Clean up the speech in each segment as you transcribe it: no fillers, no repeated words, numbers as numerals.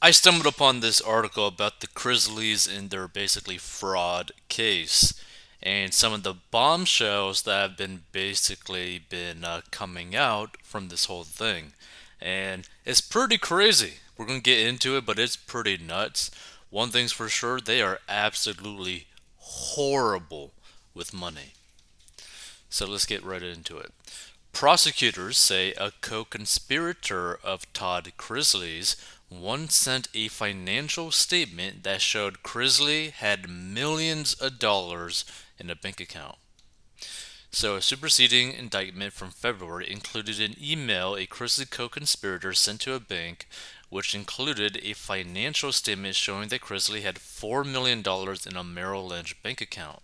I stumbled upon this article about the Chrisleys and their basically fraud case, and some of the bombshells that have been coming out from this whole thing, and it's pretty crazy. We're gonna get into it, but it's pretty nuts. One thing's for sure: they are absolutely horrible with money. So let's get right into it. Prosecutors say a co conspirator of Todd Chrisley's once sent a financial statement that showed Chrisley had millions of dollars in a bank account. So, a superseding indictment from February included an email a Chrisley co conspirator sent to a bank, which included a financial statement showing that Chrisley had $4 million in a Merrill Lynch bank account.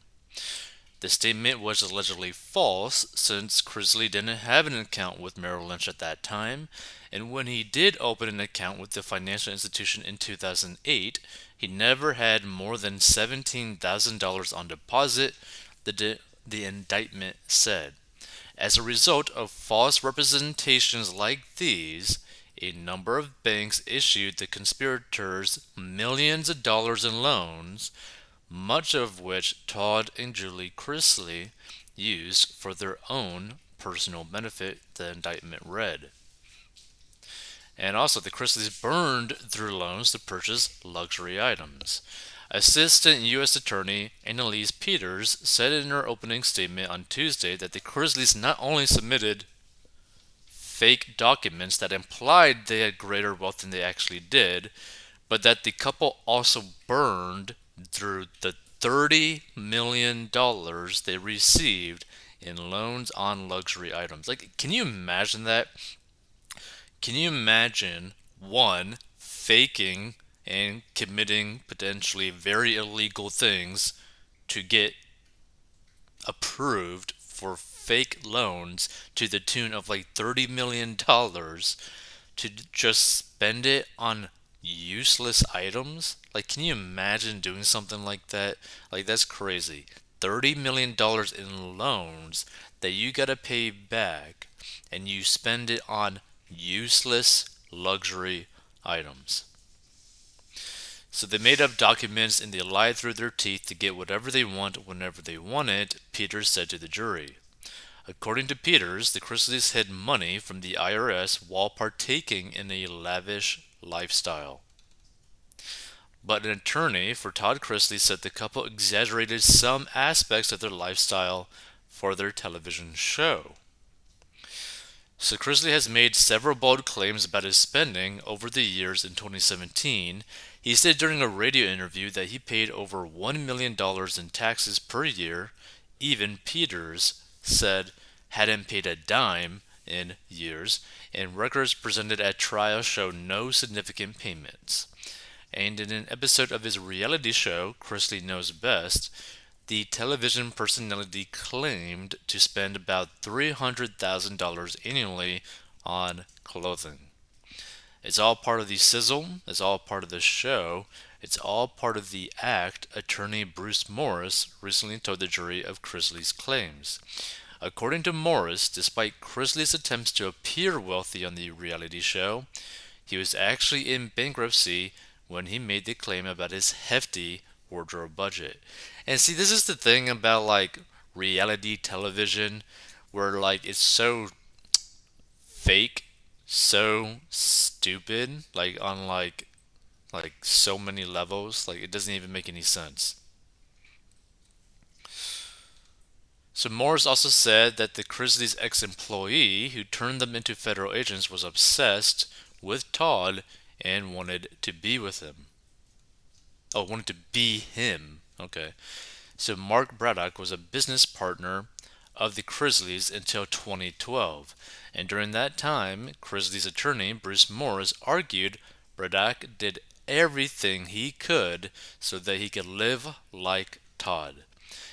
The statement was allegedly false since Chrisley didn't have an account with Merrill Lynch at that time, and when he did open an account with the financial institution in 2008, he never had more than $17,000 on deposit, the indictment said. As a result of false representations like these, a number of banks issued the conspirators millions of dollars in loans, much of which Todd and Julie Chrisley used for their own personal benefit, the indictment read. And also, the Chrisleys burned through loans to purchase luxury items. Assistant U.S. Attorney Annalise Peters said in her opening statement on Tuesday that the Chrisleys not only submitted fake documents that implied they had greater wealth than they actually did, but that the couple also burned through the $30 million they received in loans on luxury items. Like, can you imagine that? Can you imagine one faking and committing potentially very illegal things to get approved for fake loans to the tune of like $30 million to just spend it on useless items? Like, can you imagine doing something like that? Like, that's crazy. $30 million in loans that you gotta pay back, and you spend it on useless luxury items. So they made up documents and they lied through their teeth to get whatever they want whenever they want it, Peters said to the jury. According to Peters, the Chrisleys hid money from the IRS while partaking in a lavish lifestyle. But an attorney for Todd Chrisley said the couple exaggerated some aspects of their lifestyle for their television show. So Chrisley has made several bold claims about his spending over the years. In 2017, he said during a radio interview that he paid over $1 million in taxes per year. Even Peters said hadn't paid a dime in years, and records presented at trial show no significant payments. And in an episode of his reality show, Chrisley Knows Best, the television personality claimed to spend about $300,000 annually on clothing. It's all part of the sizzle, it's all part of the show, it's all part of the act, attorney Bruce Morris recently told the jury of Chrisley's claims. According to Morris, despite Chrisley's attempts to appear wealthy on the reality show, he was actually in bankruptcy when he made the claim about his hefty wardrobe budget. And see, this is the thing about like reality television where like it's so fake, so stupid, like on like so many levels, like it doesn't even make any sense. So Morris also said that the Chrisleys' ex-employee who turned them into federal agents was obsessed with Todd and wanted to be with him. Oh, wanted to be him. Okay. So Mark Braddock was a business partner of the Chrisleys until 2012, and during that time, Chrisley's attorney Bruce Morris argued Braddock did everything he could so that he could live like Todd,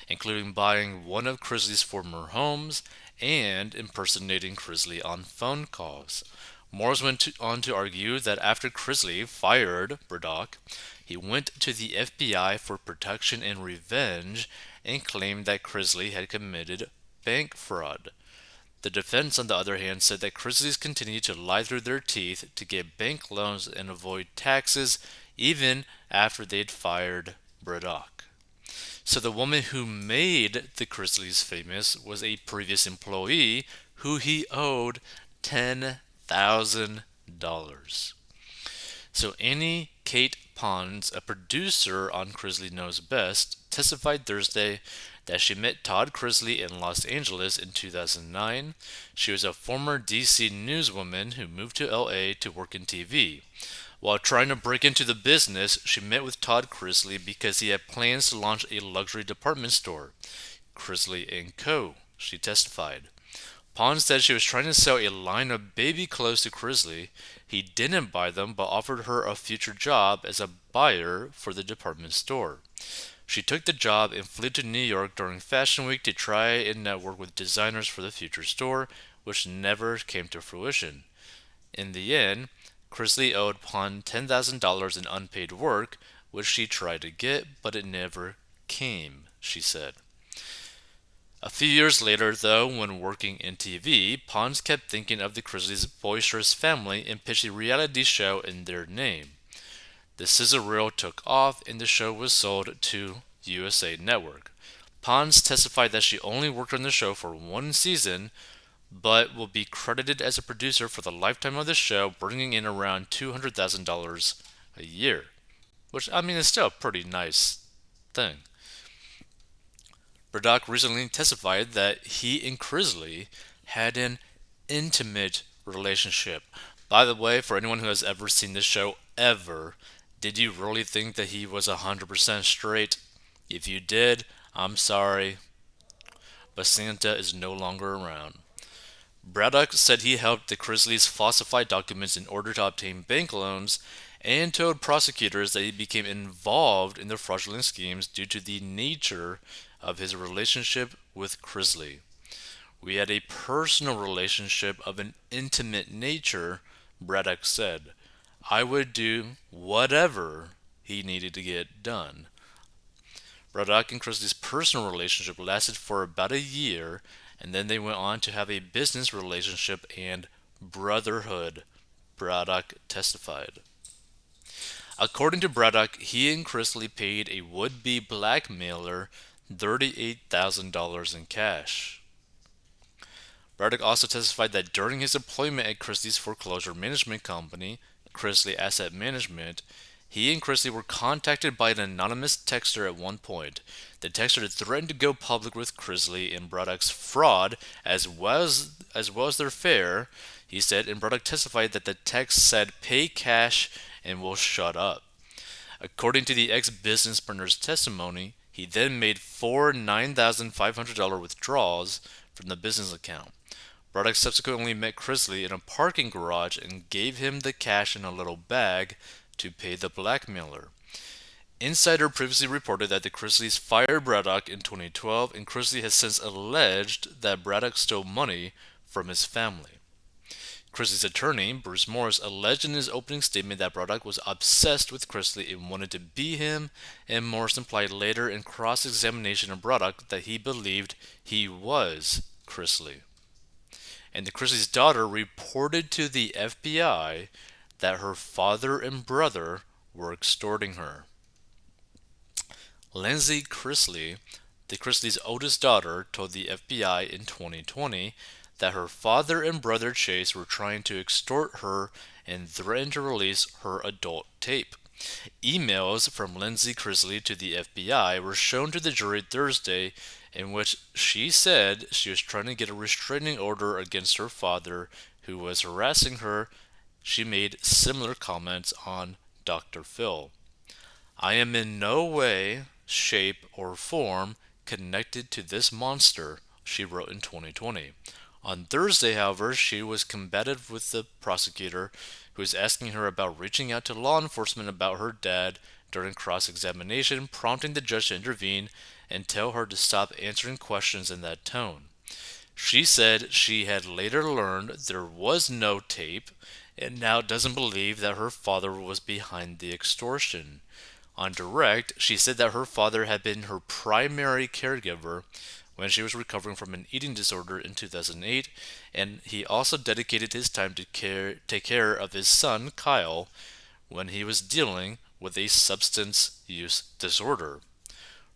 including buying one of Chrisley's former homes and impersonating Chrisley on phone calls. Morris on to argue that after Chrisley fired Braddock, he went to the FBI for protection and revenge and claimed that Chrisley had committed bank fraud. The defense, on the other hand, said that Chrisleys continued to lie through their teeth to get bank loans and avoid taxes even after they'd fired Braddock. So the woman who made the Chrisleys famous was a previous employee who he owed $10,000. So Annie Kate Pons, a producer on Chrisley Knows Best, testified Thursday that she met Todd Chrisley in Los Angeles in 2009. She was a former DC newswoman who moved to LA to work in TV. While trying to break into the business, she met with Todd Chrisley because he had plans to launch a luxury department store, Chrisley & Co., she testified. Pons said she was trying to sell a line of baby clothes to Chrisley. He didn't buy them but offered her a future job as a buyer for the department store. She took the job and flew to New York during Fashion Week to try and network with designers for the future store, which never came to fruition. In the end, Chrisley owed Pond $10,000 in unpaid work, which she tried to get, but it never came, she said. A few years later, though, when working in TV, Pons kept thinking of the Chrisleys' boisterous family and pitched a reality show in their name. The sizzle reel took off and the show was sold to USA Network. Pons testified that she only worked on the show for one season, but will be credited as a producer for the lifetime of the show, bringing in around $200,000 a year. Which, I mean, is still a pretty nice thing. Braddock recently testified that he and Chrisley had an intimate relationship. By the way, for anyone who has ever seen this show ever, did you really think that he was 100% straight? If you did, I'm sorry, but Santa is no longer around. Braddock said he helped the Chrisleys falsify documents in order to obtain bank loans and told prosecutors that he became involved in the fraudulent schemes due to the nature of his relationship with Chrisley. We had a personal relationship of an intimate nature, Braddock said. I would do whatever he needed to get done. Braddock and Chrisley's personal relationship lasted for about a year, and then they went on to have a business relationship and brotherhood, Braddock testified. According to Braddock, he and Chrisley paid a would-be blackmailer $38,000 in cash. Braddock also testified that during his employment at Chrisley's foreclosure management company, Chrisley Asset Management, he and Chrisley were contacted by an anonymous texter at one point. The texter had threatened to go public with Chrisley and Braddock's fraud as well as their fare, he said, and Braddock testified that the text said, "Pay cash and we'll shut up." According to the ex-business partner's testimony, he then made four $9,500 withdrawals from the business account. Braddock subsequently met Chrisley in a parking garage and gave him the cash in a little bag to pay the blackmailer. Insider previously reported that the Chrisleys fired Braddock in 2012, and Chrisley has since alleged that Braddock stole money from his family. Chrisley's attorney, Bruce Morris, alleged in his opening statement that Braddock was obsessed with Chrisley and wanted to be him, and Morris implied later in cross-examination of Braddock that he believed he was Chrisley. And the Chrisley's daughter reported to the FBI that her father and brother were extorting her. Lindsay Chrisley, the Chrisley's oldest daughter, told the FBI in 2020 that her father and brother Chase were trying to extort her and threatened to release her adult tape. Emails from Lindsay Chrisley to the FBI were shown to the jury Thursday, in which she said she was trying to get a restraining order against her father, who was harassing her. She made similar comments on Dr. Phil. I am in no way, shape, or form connected to this monster, she wrote in 2020. On Thursday, however, she was combative with the prosecutor, who was asking her about reaching out to law enforcement about her dad during cross-examination, prompting the judge to intervene and tell her to stop answering questions in that tone. She said she had later learned there was no tape and now doesn't believe that her father was behind the extortion. On direct, she said that her father had been her primary caregiver, when she was recovering from an eating disorder in 2008, and he also dedicated his time to take care of his son, Kyle, when he was dealing with a substance use disorder.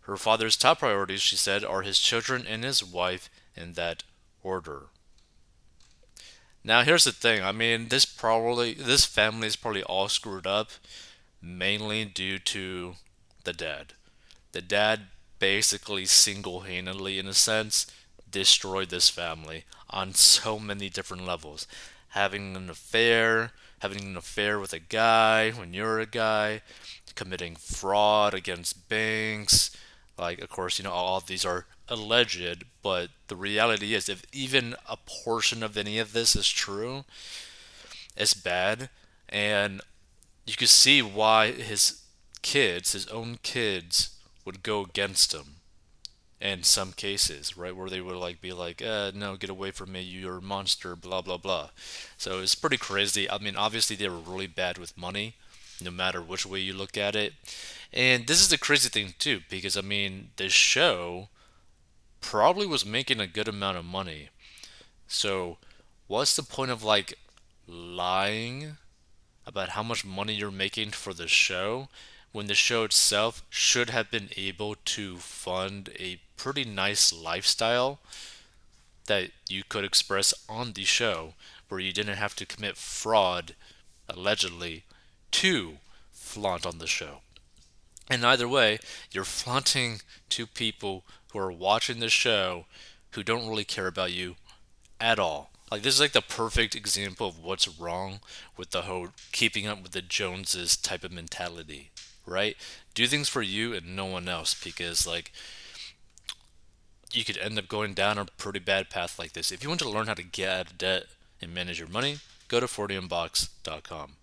Her father's top priorities, she said, are his children and his wife in that order. Now, here's the thing. I mean, this family is probably all screwed up mainly due to the dad. The dad basically single-handedly, in a sense, destroyed this family on so many different levels. Having an affair with a guy when you're a guy, committing fraud against banks. Like, of course, all of these are alleged, but the reality is, if even a portion of any of this is true, it's bad. And you could see why his own kids, would go against him in some cases, right? Where they would be like, no, get away from me, you're a monster, blah, blah, blah. So it's pretty crazy. I mean, obviously, they were really bad with money, no matter which way you look at it. And this is the crazy thing, too, because, I mean, this show probably was making a good amount of money. So, what's the point of, lying about how much money you're making for the show when the show itself should have been able to fund a pretty nice lifestyle that you could express on the show where you didn't have to commit fraud, allegedly, to flaunt on the show. And either way, you're flaunting to people who are watching the show who don't really care about you at all. Like, this is like the perfect example of what's wrong with the whole keeping up with the Joneses type of mentality, right? Do things for you and no one else, because you could end up going down a pretty bad path like this. If you want to learn how to get out of debt and manage your money, go to 40inbox.com.